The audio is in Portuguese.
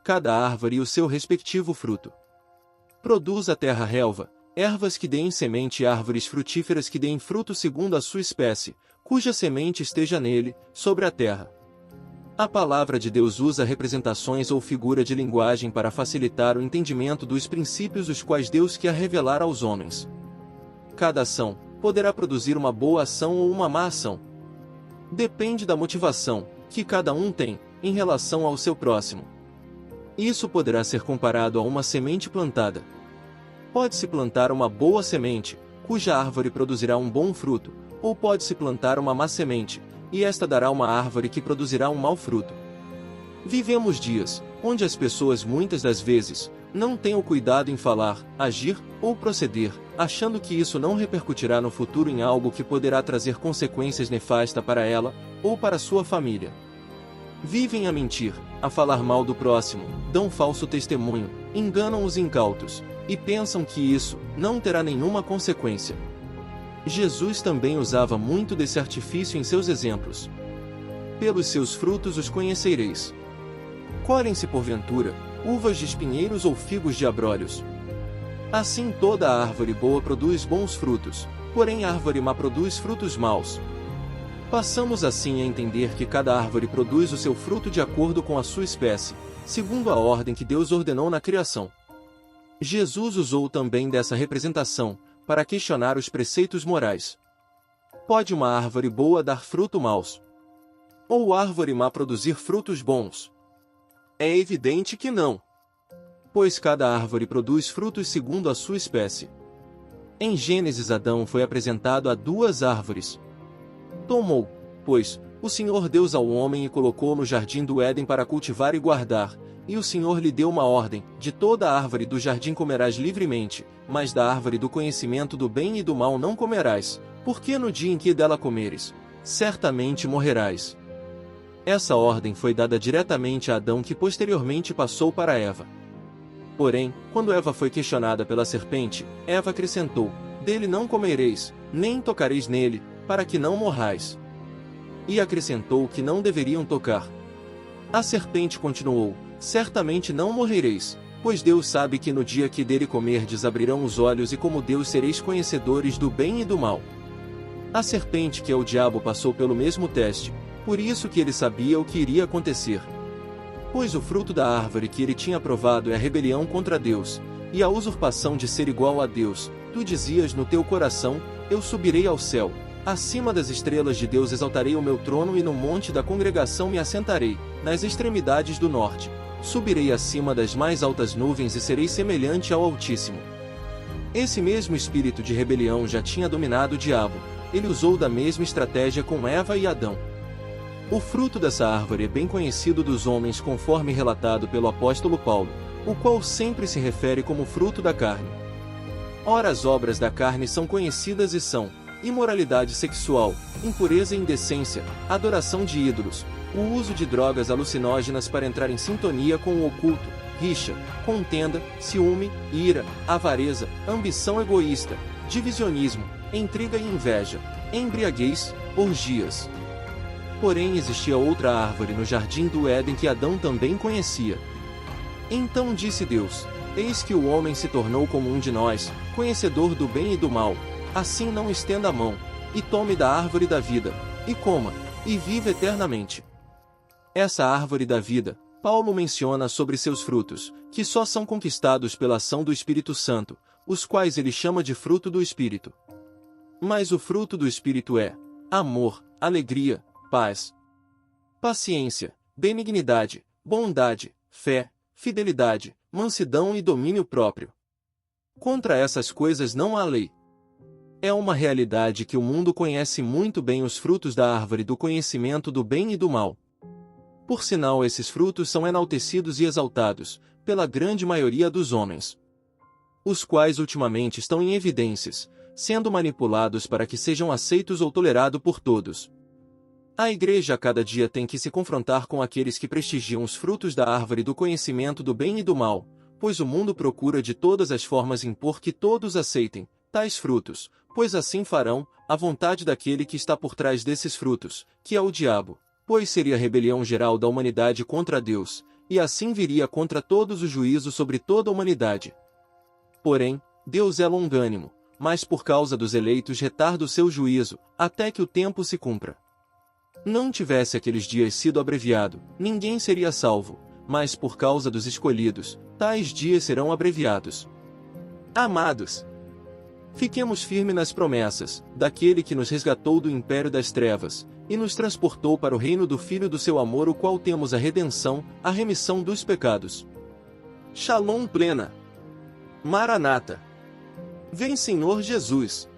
cada árvore e o seu respectivo fruto. Produz a terra relva, ervas que deem semente e árvores frutíferas que deem fruto segundo a sua espécie, cuja semente esteja nele, sobre a terra. A palavra de Deus usa representações ou figura de linguagem para facilitar o entendimento dos princípios os quais Deus quer revelar aos homens. Cada ação poderá produzir uma boa ação ou uma má ação. Depende da motivação que cada um tem em relação ao seu próximo. Isso poderá ser comparado a uma semente plantada. Pode-se plantar uma boa semente, cuja árvore produzirá um bom fruto, ou pode-se plantar uma má semente, e esta dará uma árvore que produzirá um mau fruto. Vivemos dias onde as pessoas muitas das vezes não têm o cuidado em falar, agir ou proceder, achando que isso não repercutirá no futuro em algo que poderá trazer consequências nefastas para ela ou para sua família. Vivem a mentir, a falar mal do próximo, dão falso testemunho, enganam os incautos, e pensam que isso não terá nenhuma consequência. Jesus também usava muito desse artifício em seus exemplos. Pelos seus frutos os conhecereis. Colhem-se porventura uvas de espinheiros ou figos de abrolhos? Assim toda árvore boa produz bons frutos, porém a árvore má produz frutos maus. Passamos assim a entender que cada árvore produz o seu fruto de acordo com a sua espécie, segundo a ordem que Deus ordenou na criação. Jesus usou também dessa representação para questionar os preceitos morais. Pode uma árvore boa dar fruto maus? Ou árvore má produzir frutos bons? É evidente que não. Pois cada árvore produz frutos segundo a sua espécie. Em Gênesis, Adão foi apresentado a duas árvores. Tomou, pois, o Senhor Deus ao homem e colocou no jardim do Éden para cultivar e guardar, e o Senhor lhe deu uma ordem: de toda a árvore do jardim comerás livremente, mas da árvore do conhecimento do bem e do mal não comerás, porque no dia em que dela comeres, certamente morrerás. Essa ordem foi dada diretamente a Adão, que posteriormente passou para Eva. Porém, quando Eva foi questionada pela serpente, Eva acrescentou: dele não comereis, nem tocareis nele, para que não morrais. E acrescentou que não deveriam tocar. A serpente continuou: certamente não morrereis, pois Deus sabe que no dia que dele comerdes abrirão os olhos e como Deus sereis conhecedores do bem e do mal. A serpente, que é o diabo, passou pelo mesmo teste, por isso que ele sabia o que iria acontecer. Pois o fruto da árvore que ele tinha provado é a rebelião contra Deus, e a usurpação de ser igual a Deus. Tu dizias no teu coração: eu subirei ao céu, acima das estrelas de Deus exaltarei o meu trono e no monte da congregação me assentarei, nas extremidades do norte. Subirei acima das mais altas nuvens e serei semelhante ao Altíssimo. Esse mesmo espírito de rebelião já tinha dominado o diabo. Ele usou da mesma estratégia com Eva e Adão. O fruto dessa árvore é bem conhecido dos homens, conforme relatado pelo apóstolo Paulo, o qual sempre se refere como fruto da carne. Ora, as obras da carne são conhecidas e são: imoralidade sexual, impureza e indecência, adoração de ídolos, o uso de drogas alucinógenas para entrar em sintonia com o oculto, rixa, contenda, ciúme, ira, avareza, ambição egoísta, divisionismo, intriga e inveja, embriaguez, orgias. Porém existia outra árvore no jardim do Éden que Adão também conhecia. Então disse Deus: eis que o homem se tornou como um de nós, conhecedor do bem e do mal. Assim não estenda a mão, e tome da árvore da vida, e coma, e viva eternamente. Essa árvore da vida, Paulo menciona sobre seus frutos, que só são conquistados pela ação do Espírito Santo, os quais ele chama de fruto do Espírito. Mas o fruto do Espírito é amor, alegria, paz, paciência, benignidade, bondade, fé, fidelidade, mansidão e domínio próprio. Contra essas coisas não há lei. É uma realidade que o mundo conhece muito bem os frutos da árvore do conhecimento do bem e do mal. Por sinal, esses frutos são enaltecidos e exaltados pela grande maioria dos homens, os quais ultimamente estão em evidências, sendo manipulados para que sejam aceitos ou tolerados por todos. A Igreja a cada dia tem que se confrontar com aqueles que prestigiam os frutos da árvore do conhecimento do bem e do mal, pois o mundo procura de todas as formas impor que todos aceitem tais frutos, pois assim farão a vontade daquele que está por trás desses frutos, que é o diabo, pois seria a rebelião geral da humanidade contra Deus, e assim viria contra todos o juízo sobre toda a humanidade. Porém, Deus é longânimo, mas por causa dos eleitos retarda o seu juízo, até que o tempo se cumpra. Não tivesse aqueles dias sido abreviado, ninguém seria salvo, mas por causa dos escolhidos, tais dias serão abreviados. Amados, fiquemos firmes nas promessas daquele que nos resgatou do império das trevas e nos transportou para o reino do Filho do seu amor, o qual temos a redenção, a remissão dos pecados. Shalom plena. Maranata. Vem, Senhor Jesus.